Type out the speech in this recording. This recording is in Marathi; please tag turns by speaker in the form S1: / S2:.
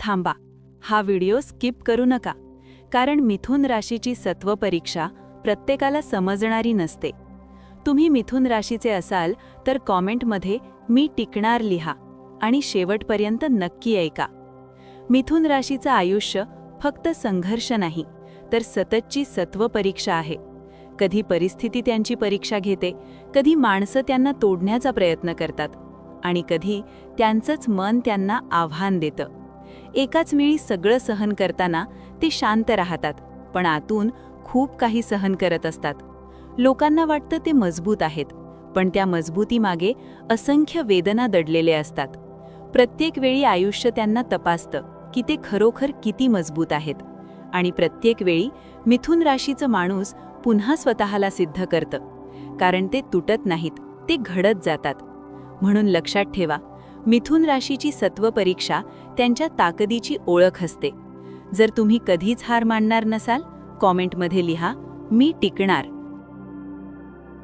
S1: थांबा, हा व्हिडिओ स्किप करू नका, कारण मिथुन राशीची सत्व परीक्षा प्रत्येकाला समजणारी नसते. तुम्ही मिथुन राशीचे असाल तर कॉमेंटमध्ये "मी टिकणार" लिहा आणि शेवटपर्यंत नक्की ऐका. मिथुन राशीचं आयुष्य फक्त संघर्ष नाही, तर सततची सत्व परीक्षा आहे. कधी परिस्थिती त्यांची परीक्षा घेते, कधी माणसं त्यांना तोडण्याचा प्रयत्न करतात आणि कधी त्यांचंच मन त्यांना आव्हान देतं. एकाच वेळी सगळं सहन करताना ते शांत राहतात, पण आतून खूप काही सहन करत असतात. लोकांना वाटतं ते मजबूत आहेत, पण त्या मजबूतीमागे असंख्य वेदना दडलेले असतात. प्रत्येक वेळी आयुष्य त्यांना तपासतं की ते खरोखर किती मजबूत आहेत. आणि प्रत्येक वेळी मिथुन राशीचं माणूस पुन्हा स्वतःला सिद्ध करतं, कारण ते तुटत नाहीत, ते घडत जातात. म्हणून लक्षात ठेवा, मिथुन राशीची सत्व परीक्षा त्यांच्या ताकदीची ओळख असते. जर तुम्ही कधीच हार मानणार नसाल, कॉमेंटमध्ये लिहा "मी टिकणार"